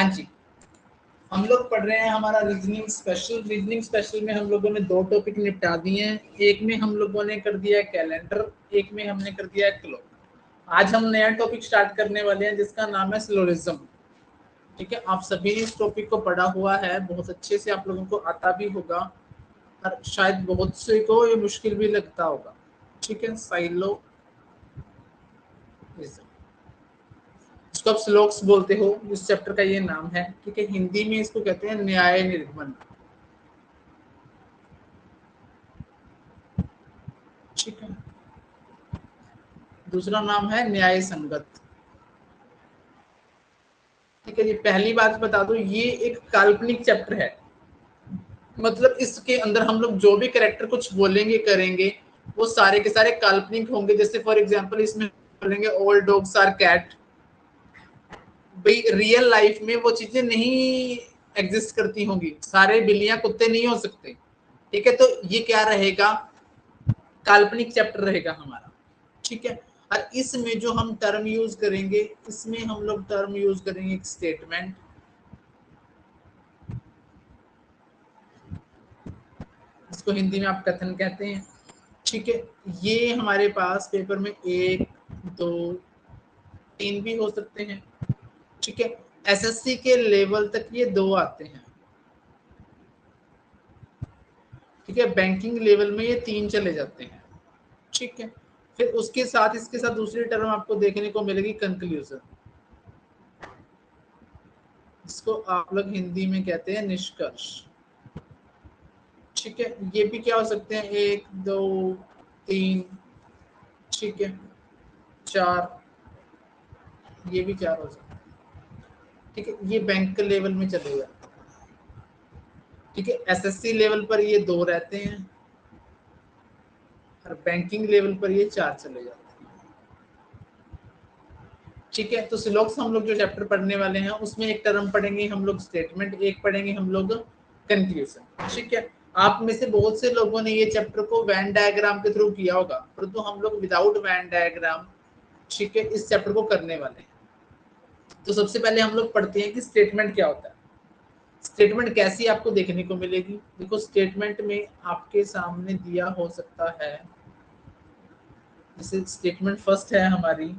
हाँ जी, हम लोग पढ़ रहे हैं हमारा रीजनिंग स्पेशल। रीजनिंग स्पेशल में हम लोगों ने 2 टॉपिक निपटा दिए हैं। एक में हम लोगों ने कर दिया है कैलेंडर, एक में हमने कर दिया है क्लॉक। आज हम नया टॉपिक स्टार्ट करने वाले हैं जिसका नाम है सिलोजिज्म। ठीक है, आप सभी ने इस टॉपिक को पढ़ा हुआ है, बहुत अच्छे से आप लोगों को आता भी होगा और शायद बहुत से को ये मुश्किल भी लगता होगा। ठीक है, साइलोजिज्म, इसको आप श्लोक्स बोलते हो, इस चैप्टर का ये नाम है। ठीक है, हिंदी में इसको कहते हैं न्याय निर्गमन। ठीक है, दूसरा नाम है न्याय संगत। ठीक है, ये पहली बात बता दो, ये एक काल्पनिक चैप्टर है। मतलब इसके अंदर हम लोग जो भी कैरेक्टर कुछ बोलेंगे करेंगे वो सारे के सारे काल्पनिक होंगे। जैसे फॉर एग्जांपल इसमें बोलेंगे ऑल डॉग्स आर कैट, भाई रियल लाइफ में वो चीजें नहीं एग्जिस्ट करती होंगी, सारे बिल्लियां कुत्ते नहीं हो सकते। ठीक है, तो ये क्या रहेगा, काल्पनिक चैप्टर रहेगा हमारा। ठीक है, और इसमें जो हम टर्म यूज करेंगे, इसमें हम लोग टर्म यूज करेंगे एक स्टेटमेंट, इसको हिंदी में आप कथन कहते हैं। ठीक है, ये हमारे पास पेपर में 1 2 3 भी हो सकते हैं। ठीक है, एसएससी के लेवल तक ये 2 आते हैं। ठीक है, बैंकिंग लेवल में ये 3 चले जाते हैं। ठीक है, फिर उसके साथ इसके साथ दूसरी टर्म आपको देखने को मिलेगी कंक्लूजन, इसको आप लोग हिंदी में कहते हैं निष्कर्ष। ठीक है, ये भी क्या हो सकते हैं, 1 2 3, ठीक है 4, ये भी 4 हो सकते हैं। ठीक है, ये बैंक लेवल में चलेगा। ठीक है, एसएससी लेवल पर ये 2 रहते हैं और बैंकिंग लेवल पर ये 4 चले जाते हैं। ठीक है, तो सिलोक्स हम लोग जो चैप्टर पढ़ने वाले हैं उसमें एक टर्म पढ़ेंगे हम लोग स्टेटमेंट, एक पढ़ेंगे हम लोग कंक्लूजन। ठीक है, आप में से बहुत से लोगों ने ये चैप्टर को वैन डायग्राम के थ्रू किया होगा, परंतु हम लोग विदाउट वैन डायग्राम ठीक है इस चैप्टर को करने वाले हैं। तो सबसे पहले हम लोग पढ़ते हैं कि स्टेटमेंट क्या होता है। स्टेटमेंट कैसी आपको देखने को मिलेगी, देखो स्टेटमेंट में आपके सामने दिया हो सकता है, जैसे स्टेटमेंट फर्स्ट है हमारी,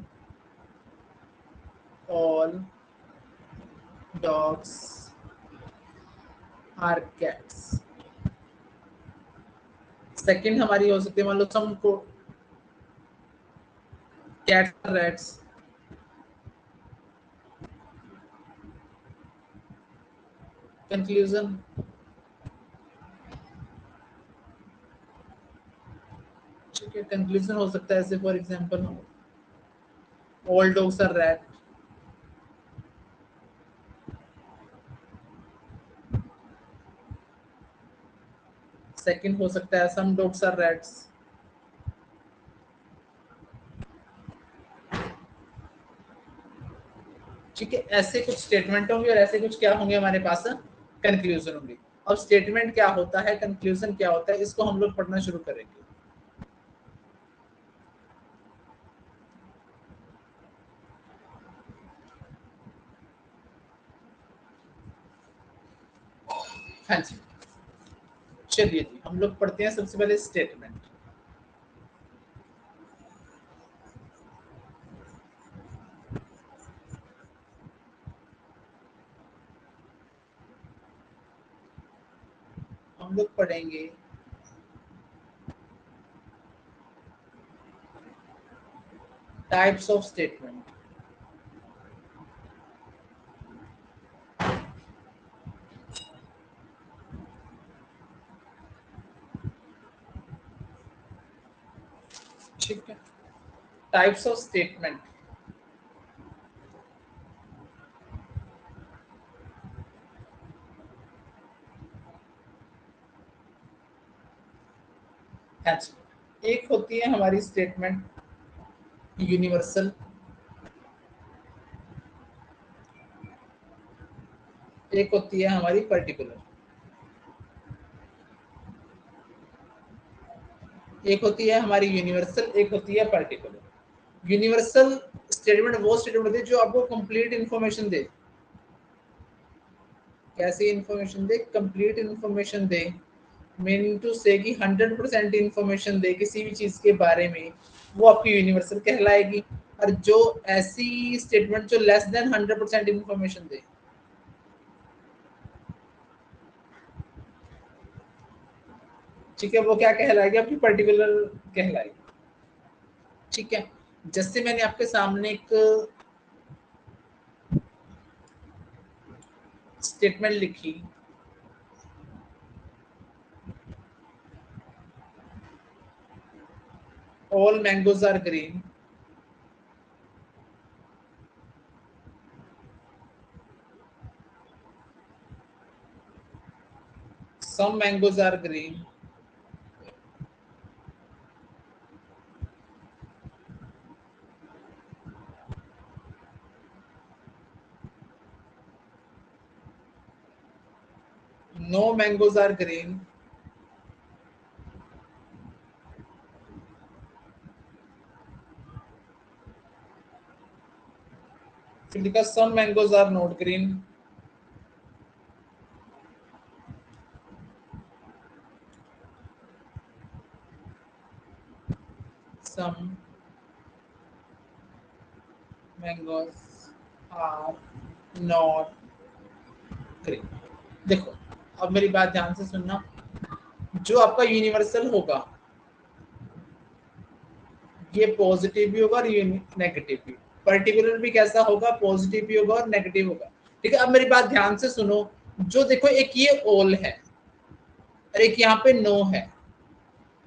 all dogs are cats. Second हमारी हो सकती है, मान लो सम को कैट्स आर रैट्स। कंक्लूजन, ठीक है कंक्लूजन हो सकता है ऐसे for example all dogs are rat. Second हो सकता है सम डॉग्स आर रैट्स। ठीक है, ऐसे कुछ स्टेटमेंट होंगे और ऐसे कुछ क्या होंगे हमारे पास, कंक्लूजन होंगे। अब स्टेटमेंट क्या होता है, कंक्लूजन क्या होता है, इसको हम लोग पढ़ना शुरू करेंगे। हाँ जी, चलिए जी हम लोग पढ़ते हैं सबसे पहले स्टेटमेंट। हम लोग पढ़ेंगे टाइप्स ऑफ स्टेटमेंट। ठीक है, टाइप्स ऑफ स्टेटमेंट। एक होती है हमारी स्टेटमेंट यूनिवर्सल, एक होती है हमारी पर्टिकुलर। एक होती है हमारी यूनिवर्सल, एक होती है पर्टिकुलर। यूनिवर्सल स्टेटमेंट वो स्टेटमेंट होती है जो आपको कंप्लीट इंफॉर्मेशन दे। कैसी इंफॉर्मेशन दे? कंप्लीट इंफॉर्मेशन दे, मीनिंग टू से कि 100% इंफॉर्मेशन दे किसी भी चीज के बारे में, वो आपकी यूनिवर्सल कहलाएगी। और जो ऐसी स्टेटमेंट जो लेस देन 100% इंफॉर्मेशन दे, ठीक है, वो क्या कहलाएगी? आपकी पर्टिकुलर कहलाएगी। ठीक है, जैसे मैंने आपके सामने एक स्टेटमेंट लिखी, all mangoes are green, some mangoes are green, no mangoes are green, because some mangoes are not green, some mangoes are not green। देखो, अब मेरी बात ध्यान से सुनना, जो आपका यूनिवर्सल होगा ये पॉजिटिव भी होगा और ये नेगेटिव भी। पर्टिकुलर भी कैसा होगा? पॉजिटिव भी होगा और नेगेटिव होगा। ठीक है, अब मेरी बात ध्यान से सुनो, जो देखो एक ये ऑल है और एक यहाँ पे नो है।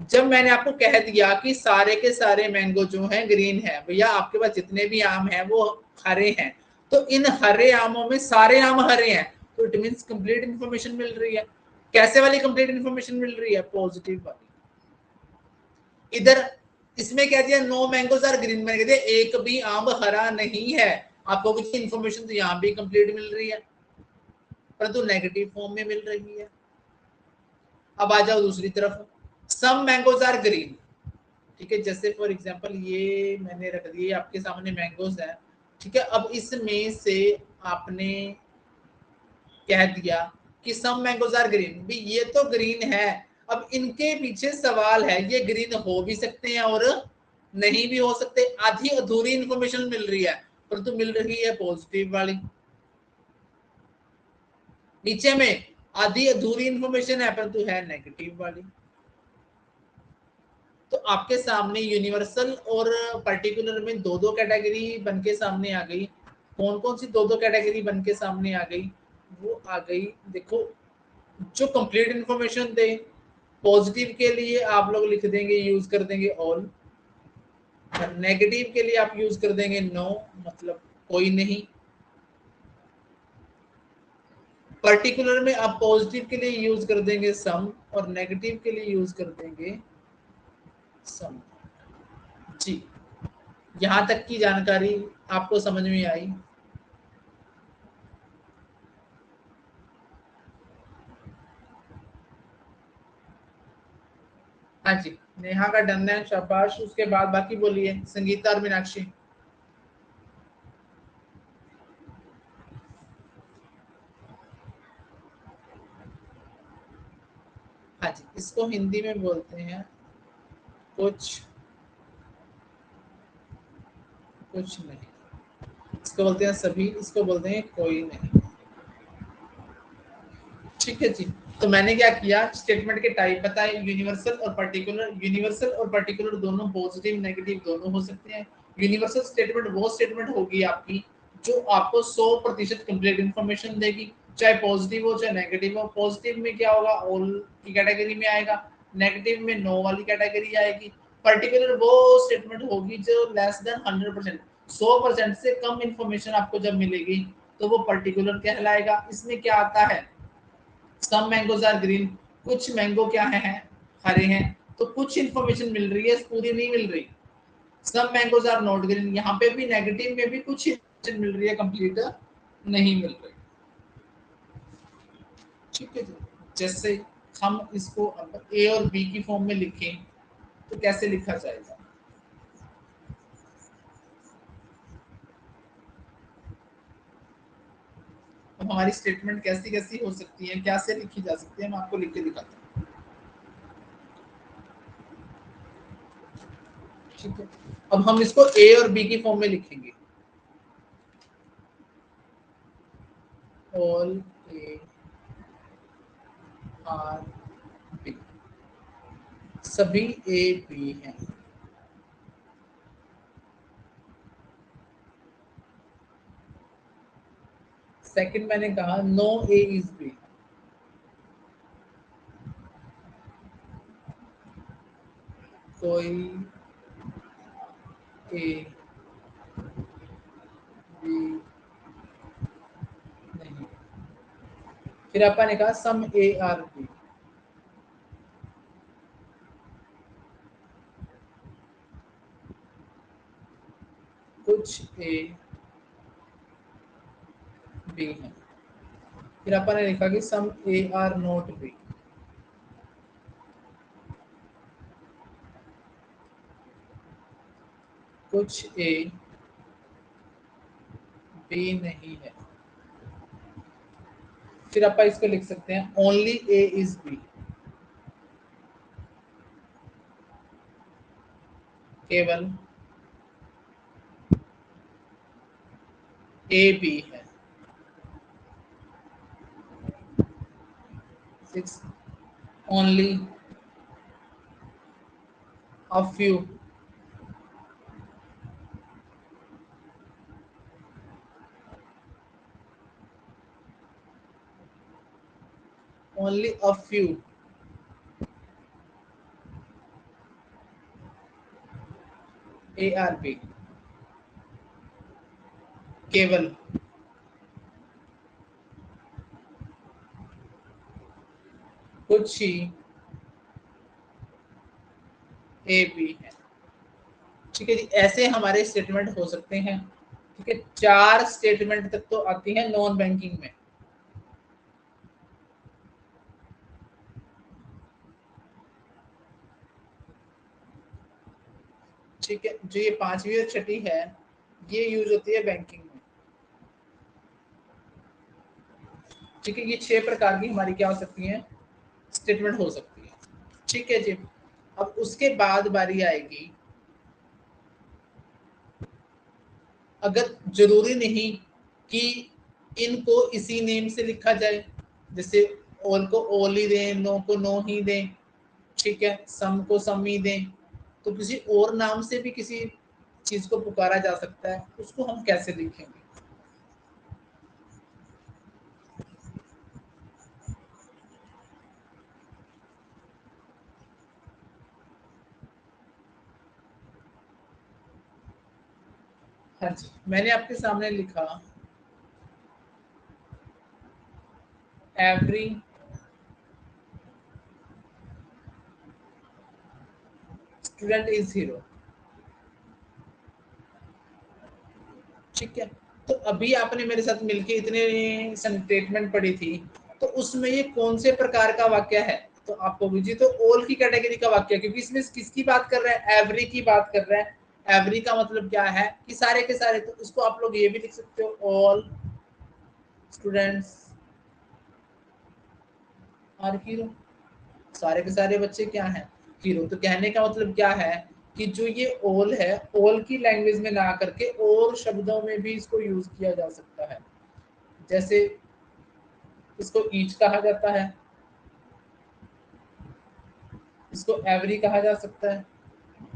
जब मैंने आपको कह दिया कि सारे के सारे मैंगो जो हैं ग्रीन है, भैया आपके पास जितने भी आम हैं वो हरे हैं, तो इन हरे आमों में सारे आम हरे हैं, तो इट मींस कंप्लीट इंफॉर्मेशन मिल रही है। कैसे वाली कंप्लीट इंफॉर्मेशन मिल रही है? पॉजिटिव वाली। इधर इसमें कह दिया नो मैंगोज आर ग्रीन, मैंने कह दिया एक भी आम हरा नहीं है, आपको कुछ इंफॉर्मेशन तो यहाँ भी कंप्लीट मिल रही है, परंतु नेगेटिव फॉर्म में मिल रही है। अब आ जाओ दूसरी तरफ, सम मैंगोज आर ग्रीन। ठीक है, जैसे फॉर एग्जांपल ये मैंने रख दिए आपके सामने मैंगोज है। ठीक है, अब इसमें से आपने कह दिया कि सम मैंगोज आर ग्रीन, भी ये तो ग्रीन है। अब इनके पीछे सवाल है, ये ग्रीन हो भी सकते हैं और नहीं भी हो सकते। आधी अधूरी इंफॉर्मेशन मिल रही है, परंतु मिल रही है पॉजिटिव वाली। नीचे में आधी अधूरी इंफॉर्मेशन है परंतु है नेगेटिव वाली। तो आपके सामने यूनिवर्सल और पर्टिकुलर में दो दो कैटेगरी बन के सामने आ गई। कौन कौन सी दो दो कैटेगरी बन के सामने आ गई? वो आ गई, देखो, जो कंप्लीट इंफॉर्मेशन दे, पॉजिटिव के लिए आप लोग लिख देंगे, यूज कर देंगे ऑल, और नेगेटिव के लिए आप यूज कर देंगे नो, मतलब कोई नहीं। पर्टिकुलर में आप पॉजिटिव के लिए यूज कर देंगे सम और नेगेटिव के लिए यूज कर देंगे सम। जी, यहां तक की जानकारी आपको समझ में आई? हाँ जी, नेहा का डन है, शाबाश। उसके बाद बाकी बोलिए, संगीता और मीनाक्षी। हाँ जी, इसको हिंदी में बोलते हैं कुछ कुछ नहीं, इसको बोलते हैं सभी, इसको बोलते हैं कोई नहीं। ठीक है जी, तो मैंने क्या किया, स्टेटमेंट के टाइप बताए, यूनिवर्सल और पर्टिकुलर। यूनिवर्सल और पर्टिकुलर दोनों पॉजिटिव नेगेटिव दोनों हो सकते हैं। यूनिवर्सल स्टेटमेंट वो स्टेटमेंट होगी आपकी जो आपको 100% कंप्लीट इंफॉर्मेशन देगी, चाहे पॉजिटिव हो चाहे नेगेटिव हो। पॉजिटिव में क्या होगा? ऑल की कैटेगरी में आएगा, नेगेटिव में नो वाली कैटेगरी आएगी। पर्टिकुलर वो स्टेटमेंट होगी जो लेस देन 100%, 100% से कम इंफॉर्मेशन आपको जब मिलेगी तो वो पर्टिकुलर कहलाएगा। इसमें क्या आता है? सम मैंगोज आर ग्रीन, कुछ मैंगो क्या है? हरे हैं, तो कुछ इंफॉर्मेशन मिल रही है, पूरी नहीं मिल रही। सम मैंगोज आर नॉट ग्रीन, यहाँ पे भी नेगेटिव में भी कुछ इंफॉर्मेशन मिल रही है, कंप्लीट नहीं मिल रही। ठीक है जी, जैसे हम इसको अब ए और बी की फॉर्म में लिखें तो कैसे लिखा जाएगा? अब अब हमारी स्टेटमेंट कैसी कैसी हो सकती है, क्या से लिखी जा सकती है, मैं आपको लिख के दिखाता हूँ। ठीक है, अब हम इसको ए और बी की फॉर्म में लिखेंगे। ऑल ए आर बी, सभी ए बी हैं। सेकंड मैंने कहा नो ए इज बी, कोई ए बी नहीं। फिर अपन ने कहा सम ए आर बी, कुछ ए बी है। फिर अपन ने लिखा कि सम ए आर नॉट बी, कुछ ए बी नहीं है। फिर अपन इसको लिख सकते हैं ओनली ए इज बी, केवल ए बी है। 6 only a few only a few A are B, केवल कुछ ही ए बी है। ठीक है जी, ऐसे हमारे स्टेटमेंट हो सकते हैं। ठीक है, 4 स्टेटमेंट तक तो आती है नॉन बैंकिंग में। ठीक है, जो ये 5वीं और छठी है ये यूज होती है बैंकिंग में। ठीक है, ये 6 प्रकार की हमारी क्या हो सकती है, स्टेटमेंट हो सकती है। ठीक है जी, अब उसके बाद बारी आएगी, अगर जरूरी नहीं कि इनको इसी नेम से लिखा जाए, जैसे ऑल को ऑल ही दें, नो को नो ही दें, ठीक है, सम को सम ही दें, तो किसी और नाम से भी किसी चीज को पुकारा जा सकता है, उसको हम कैसे लिखेंगे। हाँ जी, मैंने आपके सामने लिखा एवरी स्टूडेंट इज हीरो। ठीक है, तो अभी आपने मेरे साथ मिलके इतने स्टेटमेंट पढ़ी थी, तो उसमें ये कौन से प्रकार का वाक्य है, तो आपको जी तो ऑल की कैटेगरी का वाक्य, क्योंकि इसमें किसकी बात कर रहा है, एवरी की बात कर रहा है। एवरी का मतलब क्या है कि सारे के सारे, तो इसको आप लोग ये भी लिख सकते हो ऑल स्टूडेंट्स आर हीरो, सारे के सारे बच्चे क्या हैं, हीरो। तो कहने का मतलब क्या है कि जो ये ऑल है, ऑल की लैंग्वेज में ना करके और शब्दों में भी इसको यूज किया जा सकता है। जैसे इसको ईच कहा जाता है, इसको एवरी कहा जा सकता है,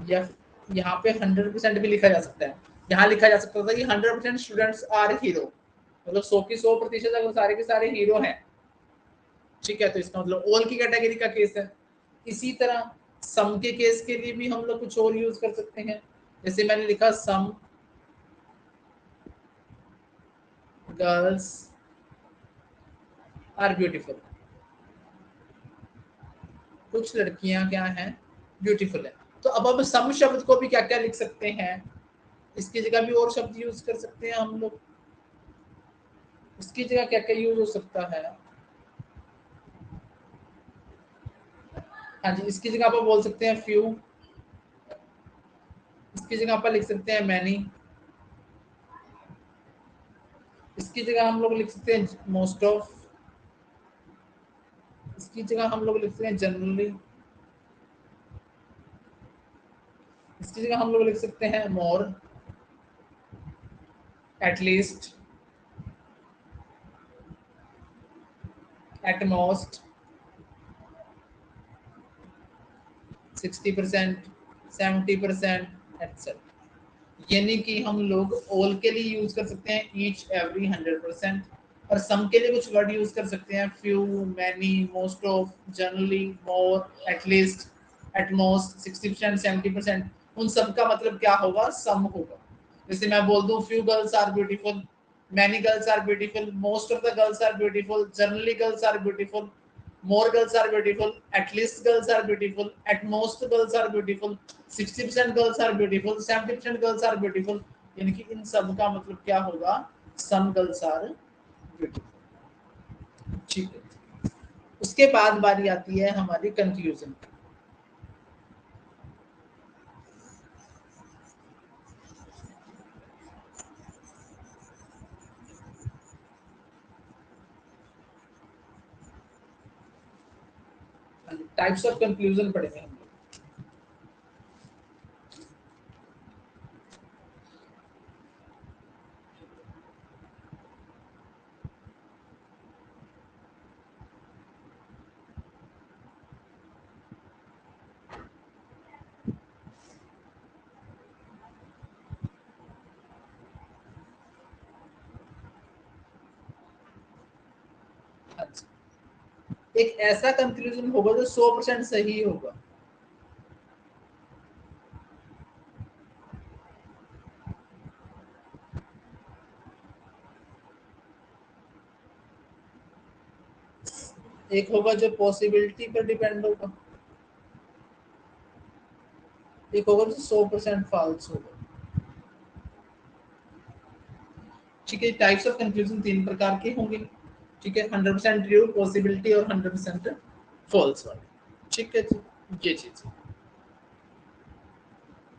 या यहाँ पे 100% भी लिखा जा सकता है। यहाँ लिखा जा सकता था कि 100% स्टूडेंट्स आर हीरो, मतलब 100 की 100% अगर सारे के सारे हीरो हैं। ठीक है, तो इसका मतलब ऑल की कैटेगरी का केस है। इसी तरह सम के केस के लिए भी हम लोग कुछ और यूज कर सकते हैं। जैसे मैंने लिखा सम गर्ल्स आर ब्यूटीफुल, कुछ लड़कियां क्या हैं, ब्यूटीफुल है। तो अब सम शब्द को भी क्या क्या लिख सकते हैं, इसकी जगह भी और शब्द यूज कर सकते हैं हम लोग। इसकी जगह क्या क्या यूज हो सकता है, हाँ जी, इसकी जगह आप बोल सकते हैं फ्यू, इसकी जगह आप लिख सकते हैं मैनी, इसकी जगह हम लोग लिख सकते हैं मोस्ट ऑफ, इसकी जगह हम लोग लिख सकते हैं जनरली, इसकी जगह हम लोग लिख सकते हैं मोर, एटलीस्ट, एट मोस्ट, 60%, 70%, एटसेट्रा। यानी कि हम लोग ऑल के लिए यूज कर सकते हैं ईच, एवरी, 100%, और सम के लिए कुछ वर्ड यूज कर सकते हैं few, many, most of, generally, more, at least, at most, 60%, 70%। उन सब का मतलब क्या होगा? सम होगा। जैसे मैं बोल दूं few girls are beautiful, many girls are beautiful, most of the girls are beautiful, generally girls are beautiful, more girls are beautiful, at least girls are beautiful, at most girls are beautiful, 60% girls are beautiful, 70% girls are beautiful। यानी कि इन सब का मतलब क्या होगा? some girls are beautiful। ठीक है, उसके बाद बारी आती है हमारी कंक्लूजन। टाइप्स ऑफ कंक्लूजन पढ़ेंगे हम लोग। अच्छा, एक ऐसा कंक्लूजन होगा जो 100% सही होगा। एक होगा जो पॉसिबिलिटी पर डिपेंड होगा, एक होगा जो 100% फॉल्स होगा। ठीक है, टाइप्स ऑफ कंक्लूजन तीन प्रकार के होंगे। ठीक है, 100% ट्रू, पॉसिबिलिटी और 100% फॉल्स वाले। ठीक है जी, ये चीज।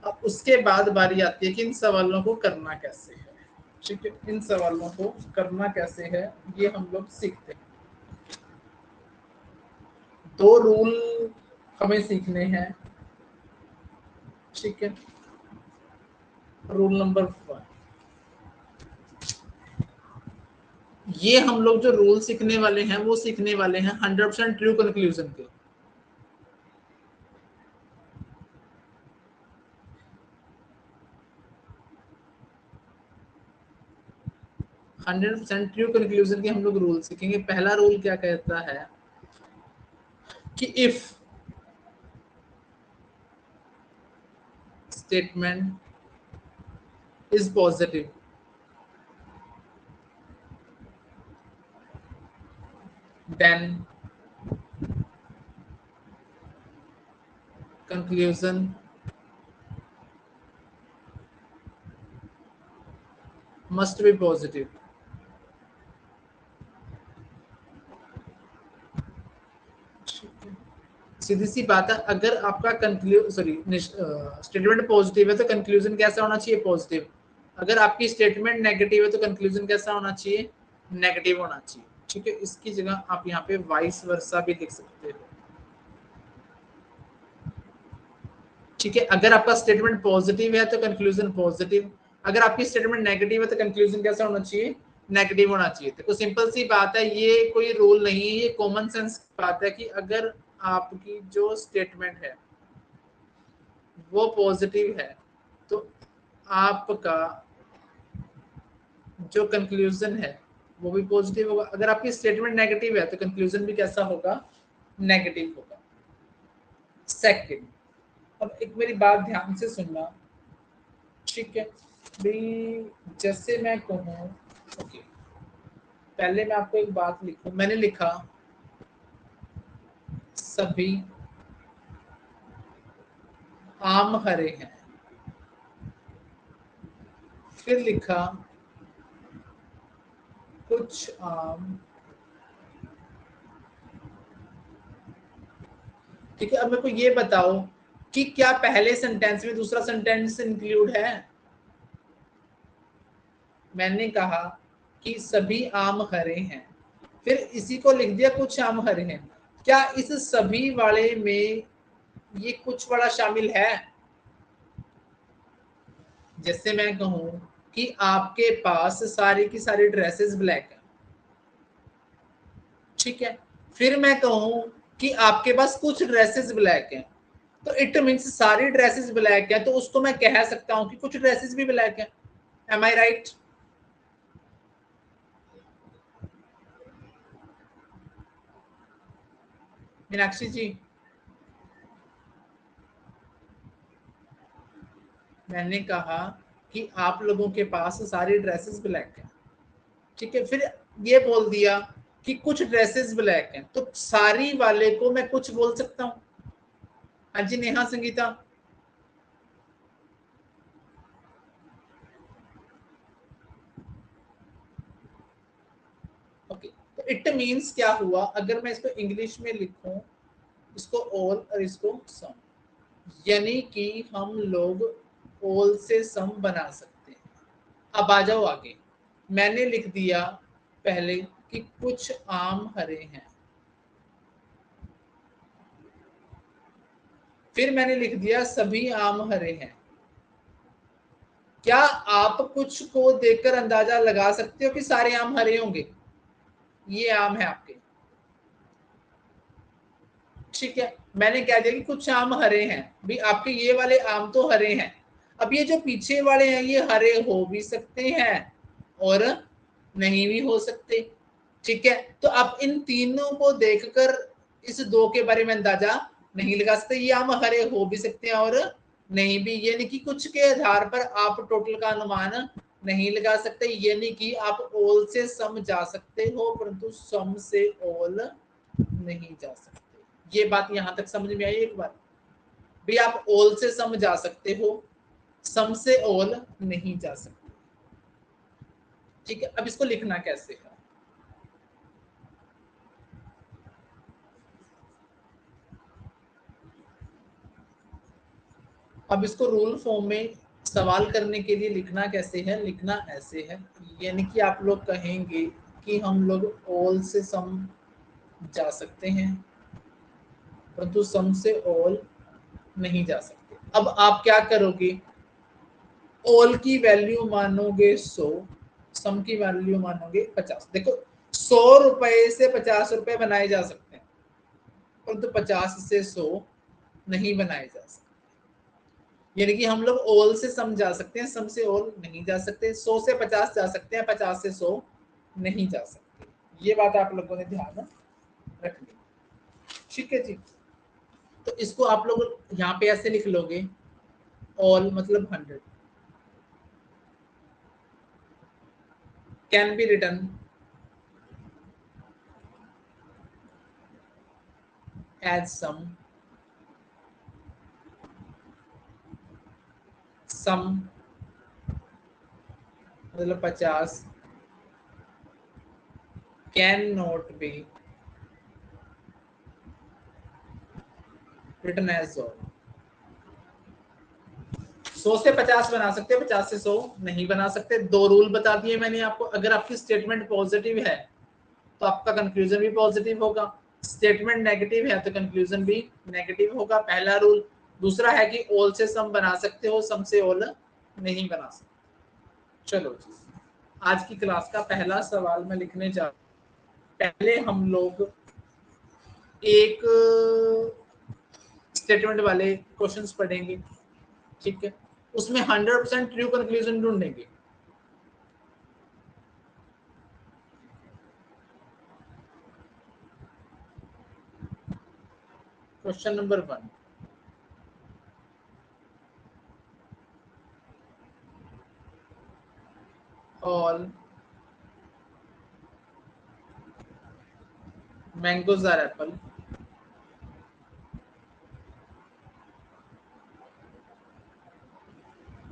अब उसके बाद बारी आती है कि इन सवालों को करना कैसे है। ठीक है, इन सवालों को करना कैसे है ये हम लोग सीखते हैं। दो रूल हमें सीखने हैं। ठीक है, रूल नंबर 1, ये हम लोग जो रूल सीखने वाले हैं वो सीखने वाले हैं 100% ट्रू कंक्लूजन के। 100% ट्रू कंक्लूजन के हम लोग रूल सीखेंगे। पहला रूल क्या कहता है कि if statement is positive then conclusion must be positive। सीधी सी बात है, अगर आपका स्टेटमेंट पॉजिटिव है तो कंक्लूजन कैसा होना चाहिए? पॉजिटिव। अगर आपकी स्टेटमेंट नेगेटिव है तो कंक्लूजन कैसा होना चाहिए? नेगेटिव होना चाहिए। ठीक है, इसकी जगह आप यहाँ पे वाइस वर्सा भी लिख सकते हो। ठीक है, अगर आपका स्टेटमेंट पॉजिटिव है तो कंक्लूजन पॉजिटिव, अगर आपकी स्टेटमेंट नेगेटिव है तो कंक्लूजन कैसा होना चाहिए? नेगेटिव होना चाहिए। तो सिंपल सी बात है, ये कोई रूल नहीं है, ये कॉमन सेंस बात है कि अगर आपकी जो स्टेटमेंट है वो पॉजिटिव है तो आपका जो कंक्लूजन है वो भी पॉजिटिव होगा। अगर आपकी स्टेटमेंट नेगेटिव है तो कंक्लूजन भी कैसा होगा? नेगेटिव होगा। सेकंड, अब एक मेरी बात ध्यान से सुनना। ठीक है भाई, जैसे मैं कहूँ, ओके, पहले मैं आपको एक बात लिखूं। मैंने लिखा सभी आम हरे हैं, फिर लिखा कुछ आम। ठीक है, अब मेरे को ये बताओ कि क्या पहले सेंटेंस में दूसरा सेंटेंस इंक्लूड है? मैंने कहा कि सभी आम हरे हैं, फिर इसी को लिख दिया कुछ आम हरे हैं। क्या इस सभी वाले में ये कुछ वाला शामिल है? जैसे मैं कहूं कि आपके पास सारी की सारी ड्रेसेस ब्लैक है, ठीक है, फिर मैं कहूं कि आपके पास कुछ ड्रेसेस ब्लैक हैं, तो इट मीन्स सारी ड्रेसेस ब्लैक है, तो उसको मैं कह सकता हूं कि कुछ ड्रेसेस भी ब्लैक है। एम आई राइट? मीनाक्षी जी, मैंने कहा कि आप लोगों के पास सारी ड्रेसेस ब्लैक है, ठीक है, फिर ये बोल दिया कि कुछ ड्रेसेस ब्लैक हैं, तो सारी वाले को मैं कुछ बोल सकता हूं। हाँ जी नेहा संगीता। ओके, तो इट मीन्स क्या हुआ, अगर मैं इसको इंग्लिश में लिखूं, इसको ऑल और इसको सम, यानी कि हम लोग ऑल से सम बना सकते हैं। अब आ जाओ आगे, मैंने लिख दिया पहले कि कुछ आम हरे हैं, फिर मैंने लिख दिया सभी आम हरे हैं। क्या आप कुछ को देखकर अंदाजा लगा सकते हो कि सारे आम हरे होंगे? ये आम है आपके, ठीक है, मैंने कह दिया कि कुछ आम हरे हैं, भी आपके ये वाले आम तो हरे हैं। अब ये जो पीछे वाले हैं ये हरे हो भी सकते हैं और नहीं भी हो सकते, ठीक है, तो आप इन तीनों को देखकर इस दो के बारे में अंदाजा नहीं लगा सकते। ये आम हरे हो भी सकते हैं और नहीं भी, यानी कि कुछ के आधार पर आप टोटल का अनुमान नहीं लगा सकते, यानी कि आप ऑल से सम जा सकते हो परंतु सम से ऑल नहीं जा सकते। ये बात यहां तक समझ में आई एक बार? भी आप ऑल से सम जा सकते हो, सम से ऑल नहीं जा सकते, ठीक है। अब इसको लिखना कैसे है? अब इसको रूल फॉर्म में सवाल करने के लिए लिखना कैसे है? लिखना ऐसे है, यानी कि आप लोग कहेंगे कि हम लोग ऑल से सम जा सकते हैं परंतु सम से ऑल नहीं जा सकते। अब आप क्या करोगे? ऑल की वैल्यू मानोगे 100, सम की वैल्यू मानोगे 50। देखो 100 रुपए से 50 रुपए बनाए जा सकते हैं परंतु 50 से 100 नहीं बनाए जा सकते, यानी कि हम लोग ऑल से सम जा सकते हैं, सम से ऑल नहीं जा सकते, 100 से 50 जा सकते हैं, 50 से 100 नहीं जा सकते। ये बात आप लोगों ने ध्यान रखनी, ठीक है जी। तो इसको आप लोग यहाँ पे ऐसे लिख लोगे, ऑल मतलब 100 can be written as some मतलब 50 can not be written as all. 100 से 50 बना सकते हैं, 50 से 100 नहीं बना सकते। दो रूल बता दिए मैंने आपको। अगर आपकी स्टेटमेंट पॉजिटिव है तो आपका कंक्लूजन भी पॉजिटिव होगा, स्टेटमेंट नेगेटिव है तो कंक्लूजन भी नेगेटिव होगा, पहला रूल। दूसरा है कि ऑल से सम बना सकते हो, सम से ऑल नहीं बना सकते। चलो जी, आज की क्लास का पहला सवाल मैं लिखने जा, पहले हम लोग एक स्टेटमेंट वाले क्वेश्चंस पढ़ेंगे, ठीक है, उसमें 100% ट्रू कंक्लूजन ढूंढेंगे। Question number 1, all mangoes are apple.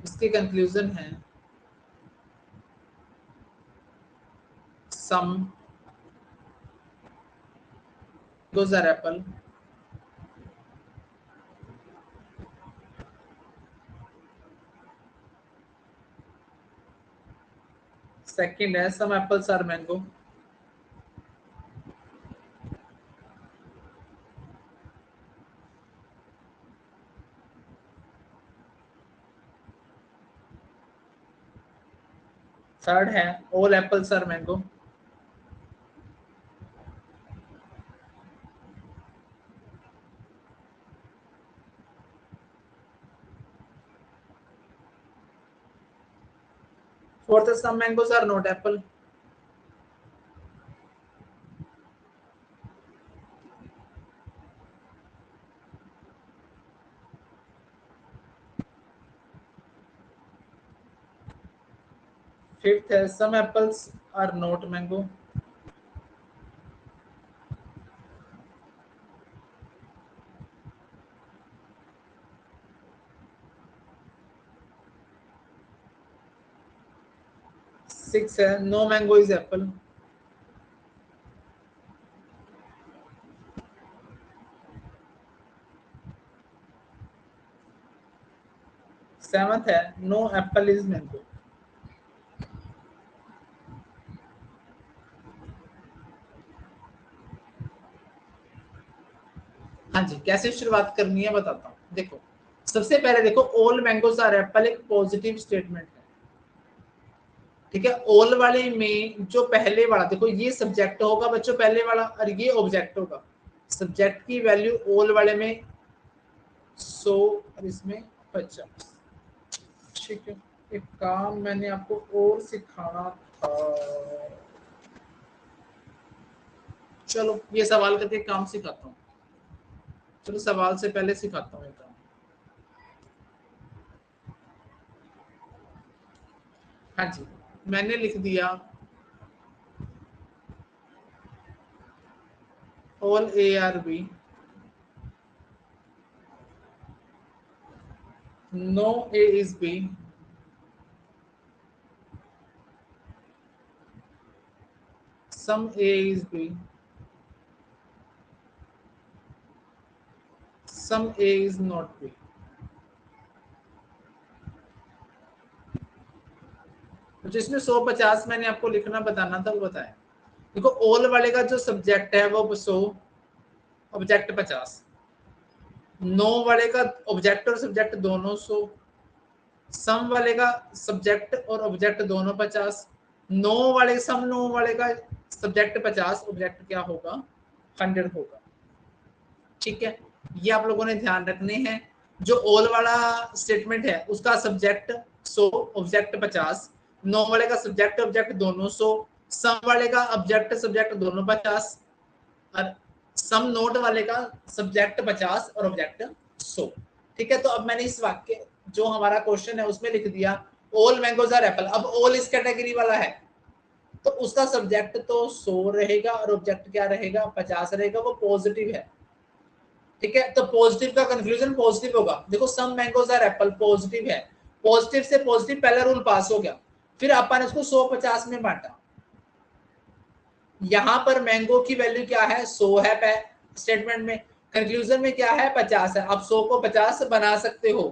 इसके कंक्लूजन है some mangoes are apple, second है some apples are mango. Third है all apples are mango. Fourth है some mangoes are not apple. Fifth है some apples are not mango. Six है no mango is apple. Seventh है no apple is mango. हाँ जी, कैसे शुरुआत करनी है बताता हूँ। देखो सबसे पहले देखो ऑल मैंगोज आर एप्पल एक पॉजिटिव स्टेटमेंट है। ठीक है, ऑल वाले में जो पहले वाला देखो ये सब्जेक्ट होगा बच्चों पहले वाला और ये ऑब्जेक्ट होगा। सब्जेक्ट की वैल्यू ऑल वाले में 100 और इसमें 50। ठीक है, एक काम मैंने आपको और सिखाना था। चलो ये सवाल करके काम सिखाता हूँ। चलो सवाल से पहले सिखाता हूँ काम। हाँ जी, मैंने लिख दिया all A are B, no A is B, some A is B, some A is not B. जिसमें 150 मैंने आपको लिखना बताना था वो बताया। देखो ऑल वाले का जो सब्जेक्ट है वो 100, ऑब्जेक्ट 50। नो वाले का ऑब्जेक्ट और सब्जेक्ट दोनों 100। सम वाले का सब्जेक्ट और ऑब्जेक्ट दोनों 50। नो वाले सम नो वाले का सब्जेक्ट 50, ऑब्जेक्ट क्या होगा 100 होगा। ठीक है, ये आप लोगों ने ध्यान रखने हैं। जो ऑल वाला स्टेटमेंट है उसका सब्जेक्ट 100, ऑब्जेक्ट 50। नो वाले का सब्जेक्ट ऑब्जेक्ट दोनों 100। सम वाले का ऑब्जेक्ट सब्जेक्ट दोनों 50 और सम नोट वाले का सब्जेक्ट 50 और ऑब्जेक्ट 100। ठीक है, तो अब मैंने इस वाक्य जो हमारा क्वेश्चन है उसमें लिख दिया ऑल मैंगोज आर एप्पल। अब ऑल इस कैटेगरी वाला है तो उसका सब्जेक्ट तो 100 रहेगा और ऑब्जेक्ट क्या रहेगा 50 रहेगा, वो पॉजिटिव है। ठीक है, तो पॉजिटिव का कंक्लूजन पॉजिटिव होगा। देखो सम मैंगोज आर एप्पल पॉजिटिव है, पॉजिटिव से पॉजिटिव पहला रूल पास हो गया। फिर अपन इसको 100-50 में बांटा। यहां पर मैंगो की वैल्यू क्या है 100 है स्टेटमेंट में, कंक्लूजन में क्या है 50 है। आप 100 को 50 बना सकते हो,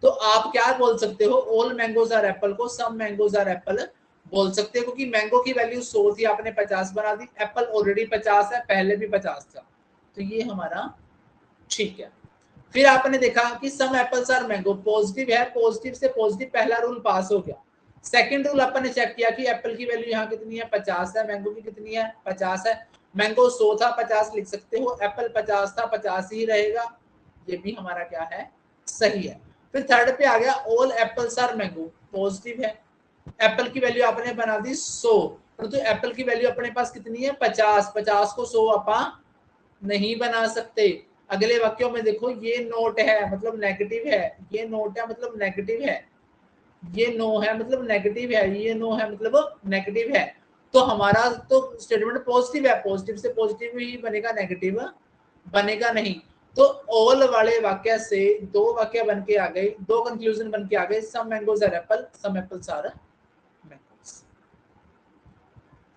तो आप क्या बोल सकते हो ऑल मैंगोज आर एप्पल को सम मैंगोज आर एप्पल बोल सकते हो, क्योंकि मैंगो की वैल्यू 100 थी आपने 50 बना दी, एप्पल ऑलरेडी 50 है, पहले भी 50 था, तो ये हमारा ठीक है। फिर आपने देखा कि सम एप्पल्स आर मैंगो पॉजिटिव है, पॉजिटिव से पॉजिटिव पहला रूल पास हो गया। सेकंड रूल अपन ने चेक किया कि एप्पल की वैल्यू यहाँ कितनी है 50 है, मैंगो की कितनी है 50 है। मैंगो 100 था 50 लिख सकते हो, एप्पल 50 था 50 ही रहेगा, ये भी हमारा क्या है सही है। फिर थर्ड पे आ गया all apples are mango positive है, एप्पल की वैल्यू आपने बना दी 100, परंतु एप्पल की वैल्यू अपने पास कितनी है 50, 50 को 100 अपन नहीं बना सकते। अगले वाक्यों में देखो ये नोट है मतलब नेगेटिव है, ये नोट है मतलब नेगेटिव है, ये नो है मतलब नेगेटिव है, ये नो है मतलब नेगेटिव है। तो हमारा तो स्टेटमेंट पॉजिटिव है, पॉजिटिव से पॉजिटिव ही बनेगा, नेगेटिव बनेगा नहीं। तो ऑल वाले वाक्य से दो वाक्य बन के आ गए, दो कंक्लूजन बन के आ गए, some mangoes are apple, some apples are mangoes.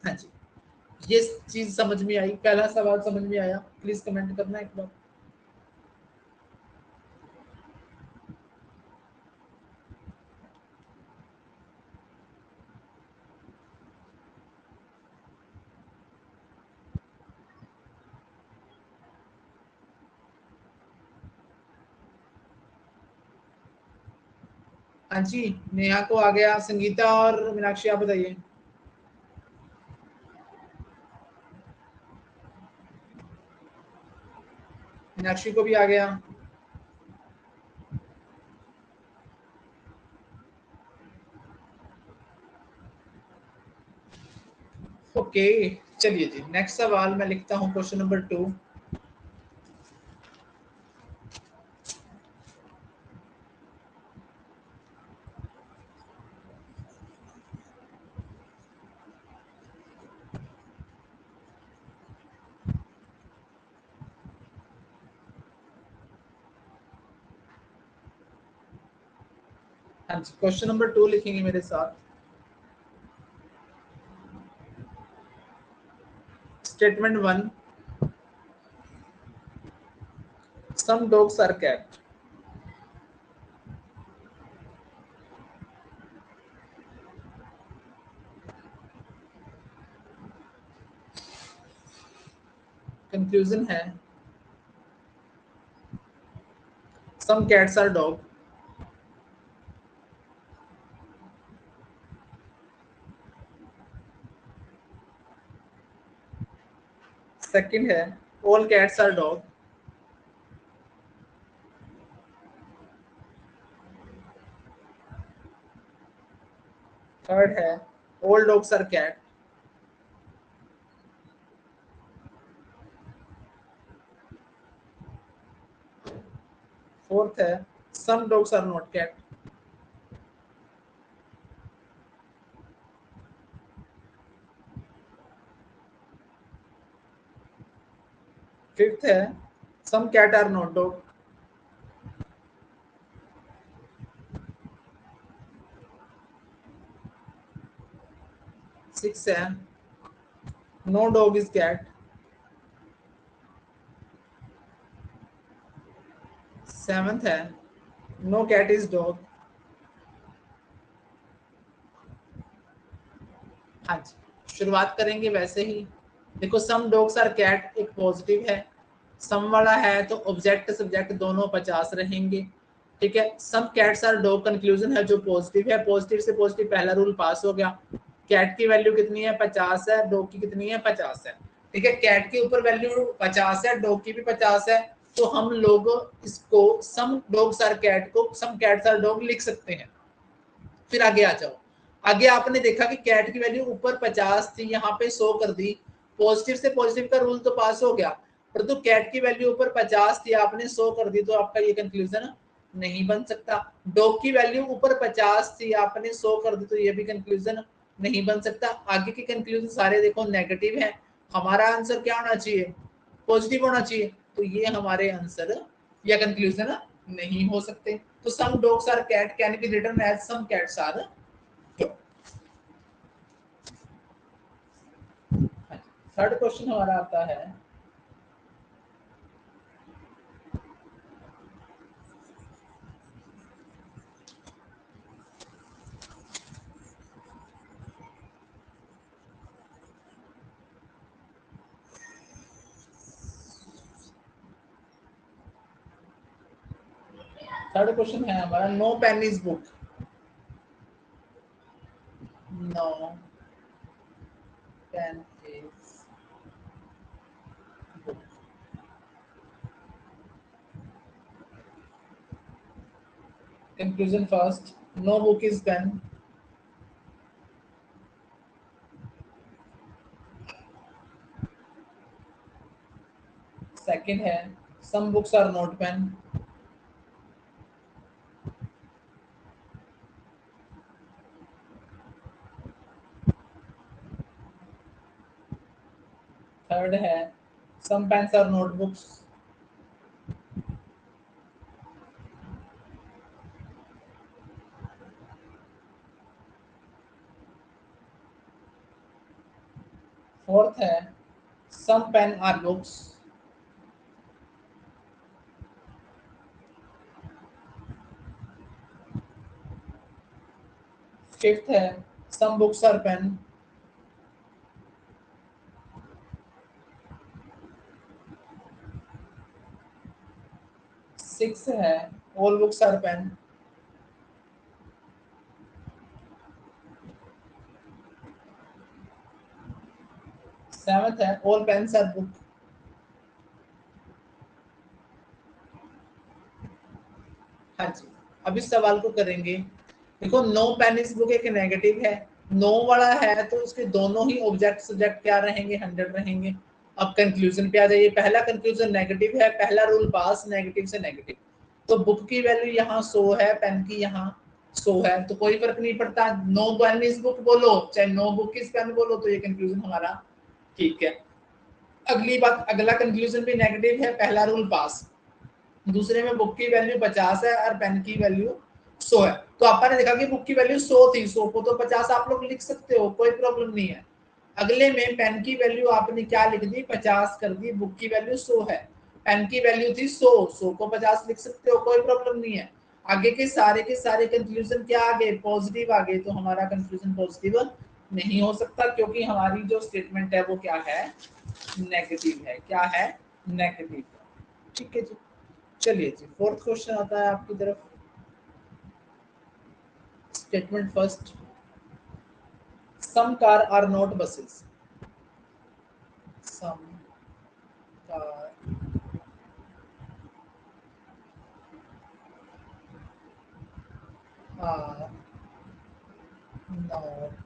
हाँ जी, ये चीज समझ में आई, पहला सवाल समझ में आया, प्लीज कमेंट करना एक बार। हाँ जी, नेहा को आ गया। संगीता और मीनाक्षी आप बताइए। मीनाक्षी को भी आ गया। ओके, चलिए जी, नेक्स्ट सवाल मैं लिखता हूँ, क्वेश्चन नंबर 2। हाँ जी, क्वेश्चन नंबर 2 लिखेंगे मेरे साथ। Statement 1, some dogs are cat. Conclusion है some cats are dog. Second है all cats are dog. Third है all dogs are cat. Fourth है some dogs are not cat. Fifth है some cat are not dog. Six है no dog is cat. Seventh है no cat is dog. हाँ जी, शुरुआत करेंगे वैसे ही। देखो, सम डॉग्स आर कैट एक पॉजिटिव है, सम वाला है तो ऑब्जेक्ट सब्जेक्ट दोनों 50 रहेंगे। ठीक है, some cats are dog conclusion है जो पॉजिटिव है, पॉजिटिव से पॉजिटिव पहला रूल पास हो गया। कैट की वैल्यू कितनी है? 50 है। डॉग की कितनी है? 50 है। ठीक है, कैट के ऊपर वैल्यू 50 है, डॉग की भी 50 है, तो हम लोग इसको सम डॉग्स आर कैट को सम कैट्स आर डॉग लिख सकते हैं। फिर आगे आ जाओ। आगे आपने देखा कि कैट की वैल्यू ऊपर 50 थी, यहाँ पे 100 कर दी। पॉजिटिव से पॉजिटिव का रूल तो पास हो गया, परंतु कैट की वैल्यू ऊपर 50 थी, आपने 100 कर दी, तो आपका ये कंक्लूजन नहीं बन सकता। डॉग की वैल्यू ऊपर 50 थी, आपने 100 कर दी, तो ये भी कंक्लूजन नहीं बन सकता। आगे के कंक्लूजन सारे देखो नेगेटिव है। हमारा आंसर क्या होना चाहिए? पॉजिटिव होना चाहिए, तो ये हमारे आंसर या कंक्लूजन नहीं हो सकते। तो some dogs are cat can be written as some cats are dog. Third question हमारा आता है, थर्ड क्वेश्चन है हमारा, no pen is book. No pen is book. Conclusion first, no book is pen. Second है some books are not pen. Third है some pens are notebooks. Fourth है some pen are books. Fifth है some books are pen. Six है all books are pen. 7th है all pens are book. हाँ जी, अब इस सवाल को करेंगे। देखो नो पेन इज बुक एक नेगेटिव है, नो वाला है तो उसके दोनों ही ऑब्जेक्ट सब्जेक्ट क्या रहेंगे, 100 रहेंगे। अब कंक्लूजन पे आ जाइए, पहला कंक्लूजन नेगेटिव है, पहला रूल पास, नेगेटिव से नेगेटिव। तो बुक की वैल्यू यहाँ 100 है, पेन की यहाँ 100 है, तो कोई फर्क नहीं पड़ता, नो पेन इज बुक बोलो चाहे नो बुक इज पेन बोलो, तो ये कंक्लूजन हमारा ठीक है। अगली बात, अगला कंक्लूजन भी नेगेटिव है, पहला रूल पास। दूसरे में बुक की वैल्यू 50 है और पेन की वैल्यू 100 है। तो आपने देखा कि बुक की वैल्यू 100 थी, 100 को तो 50 आप लोग लिख सकते हो, कोई प्रॉब्लम नहीं है। अगले में पेन की वैल्यू आपने क्या लिख दी, 50 कर दी, बुक की वैल्यू 100 है, पेन की वैल्यू थी 100, 100 को 50 लिख सकते हो, कोई प्रॉब्लम नहीं है। आगे के सारे कंक्लूजन क्या आ गए, पॉजिटिव आ गए, तो हमारा कंक्लूजन पॉजिटिव नहीं हो सकता, क्योंकि हमारी जो स्टेटमेंट है वो क्या है, नेगेटिव है। क्या है, नेगेटिव। ठीक है जी, चलिए जी फोर्थ क्वेश्चन आता है आपकी तरफ। Statement first, some car are not buses. Some car are not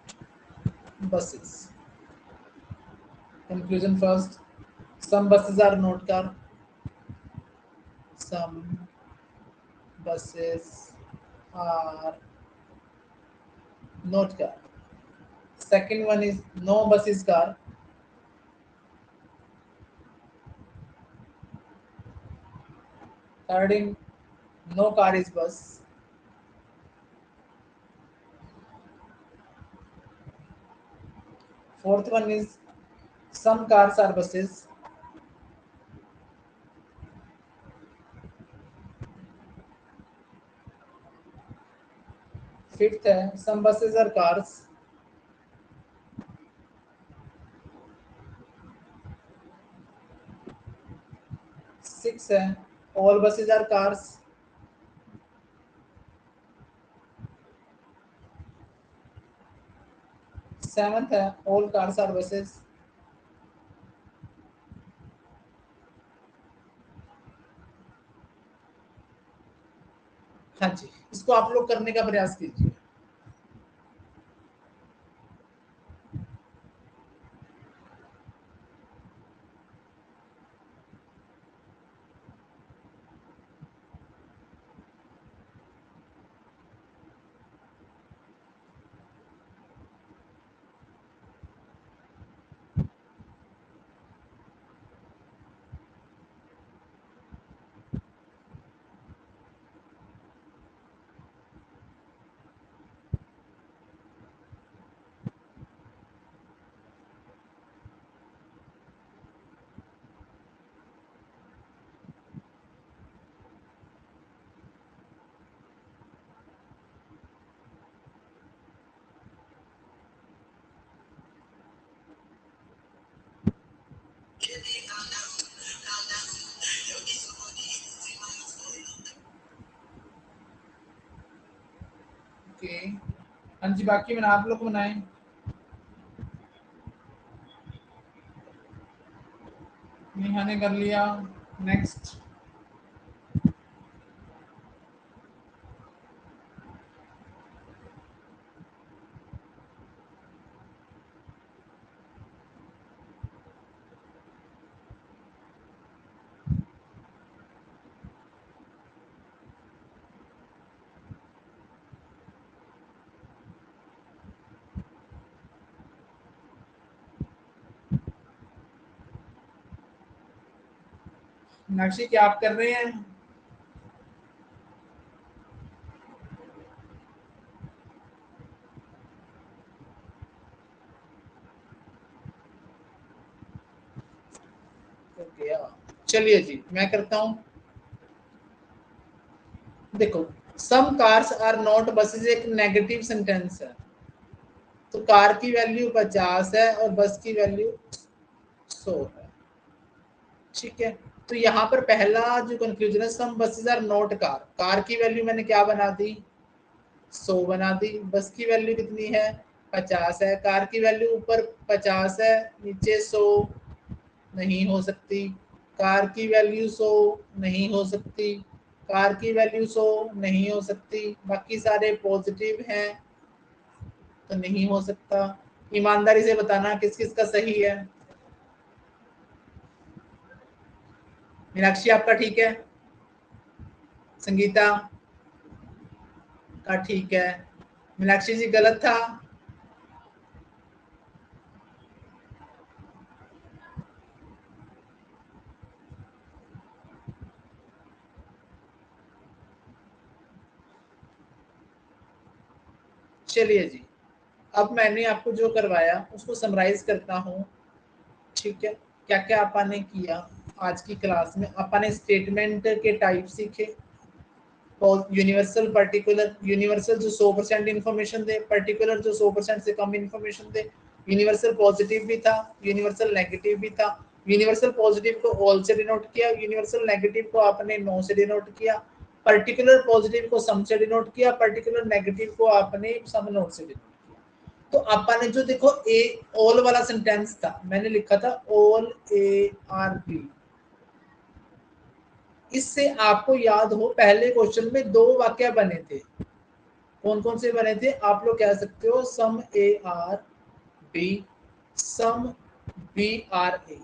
buses. Conclusion first, some buses are not car, some buses are not car. Second one is no bus is car. Third in no car is bus. Fourth one is some cars are buses. Fifth है some buses are cars. Sixth है all buses are cars. Seventh है all cars are buses. हाँ जी, इसको आप लोग करने का प्रयास कीजिए। ओके, हाँ जी, बाकी मैंने आप लोग बनाए। नेहा ने कर लिया। नेक्स्ट, मीनाक्षी क्या आप कर रहे हैं? ओके, चलिए जी मैं करता हूँ। देखो सम कार्स आर नॉट बसेस एक नेगेटिव सेंटेंस है, तो कार की वैल्यू 50 है और बस की वैल्यू 100 है। ठीक है, तो यहाँ पर पहला जो कंक्लूजन है, some buses are not car, car की वैल्यू मैंने क्या बना दी, 100 बना दी। बस की वैल्यू कितनी है, 50 है, कार की वैल्यू ऊपर 50 है, नीचे 100 नहीं हो सकती, कार की वैल्यू 100 नहीं हो सकती, कार की वैल्यू 100 नहीं हो सकती, बाकी सारे पॉजिटिव हैं तो नहीं हो सकता। ईमानदारी से बताना किस किस का सही है। मीनाक्षी आपका ठीक है, संगीता का ठीक है, मीनाक्षी जी गलत था। चलिए जी, अब मैंने आपको जो करवाया उसको समराइज करता हूँ। ठीक है, क्या क्या आपने किया आज की क्लास में। आपने स्टेटमेंट के टाइप सीखे, यूनिवर्सल पर्टिकुलर, यूनिवर्सल जो 100% इन्फॉर्मेशन दे, पर्टिकुलर जो 100% से कम इन्फॉर्मेशन दे, यूनिवर्सल पॉजिटिव भी था, यूनिवर्सल नेगेटिव भी था। यूनिवर्सल पॉजिटिव को ऑल से डिनोट किया, यूनिवर्सल नेगेटिव को आपने नो से डिनोट किया, पर्टिकुलर पॉजिटिव को सम से डिनोट किया, पर्टिकुलर नेगेटिव को आपने सम नोट से डिनोट किया। तो आपने जो देखो ए ऑल वाला सेंटेंस था, मैंने लिखा था ऑल ए आर बी। इससे आपको याद हो पहले क्वेश्चन में 2 वाक्य बने थे, कौन कौन से बने थे? आप लोग कह सकते हो some A are B, some B are A.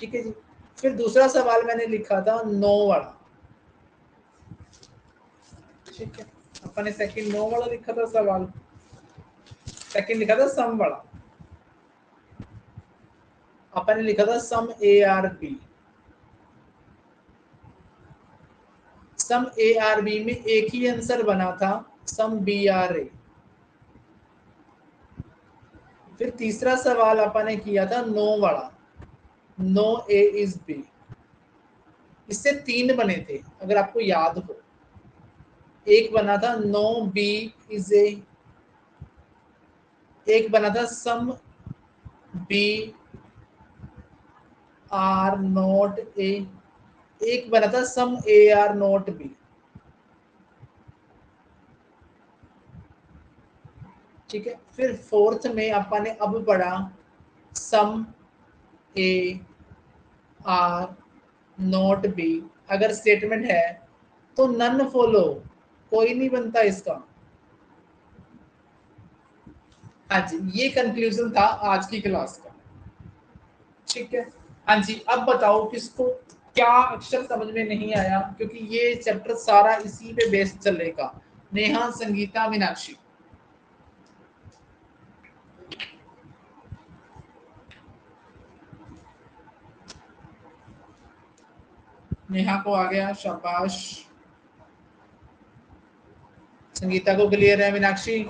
ठीक है जी। फिर दूसरा सवाल मैंने लिखा था नो वाला। ठीक है, अपने सेकंड नो वाला लिखा था सवाल, सेकंड लिखा था सम वाला। अपने लिखा था some A are B. Some A are B में एक ही आंसर बना था, सम बी आर ए। फिर तीसरा सवाल अपने किया था नो वाला, नो ए इज बी। इससे 3 बने थे अगर आपको याद हो। एक बना था नो बी इज ए, एक बना था some B are not A, एक बना था some A are not B. ठीक है, फिर फोर्थ में अपन ने अब पढ़ा some A are not B. अगर स्टेटमेंट है तो नन फॉलो, कोई नहीं बनता इसका। हाँ जी, ये कंक्लूजन था आज की क्लास का। ठीक है, हाँ जी, अब बताओ किसको क्या अक्षर समझ में नहीं आया, क्योंकि ये चैप्टर सारा इसी पे बेस्ड चलेगा। नेहा, संगीता, मीनाक्षी। नेहा को आ गया, शाबाश। संगीता को क्लियर है, मीनाक्षी?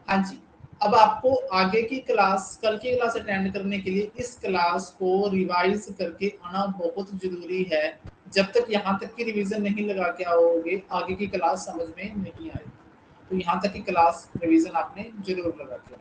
हाँ जी, अब आपको आगे की क्लास, कल की क्लास अटेंड करने के लिए इस क्लास को रिवाइज करके आना बहुत जरूरी है। जब तक यहाँ तक की रिवीजन नहीं लगा के आओगे, आगे की क्लास समझ में नहीं आएगी। तो यहाँ तक की क्लास रिवीजन आपने जरूर लगा के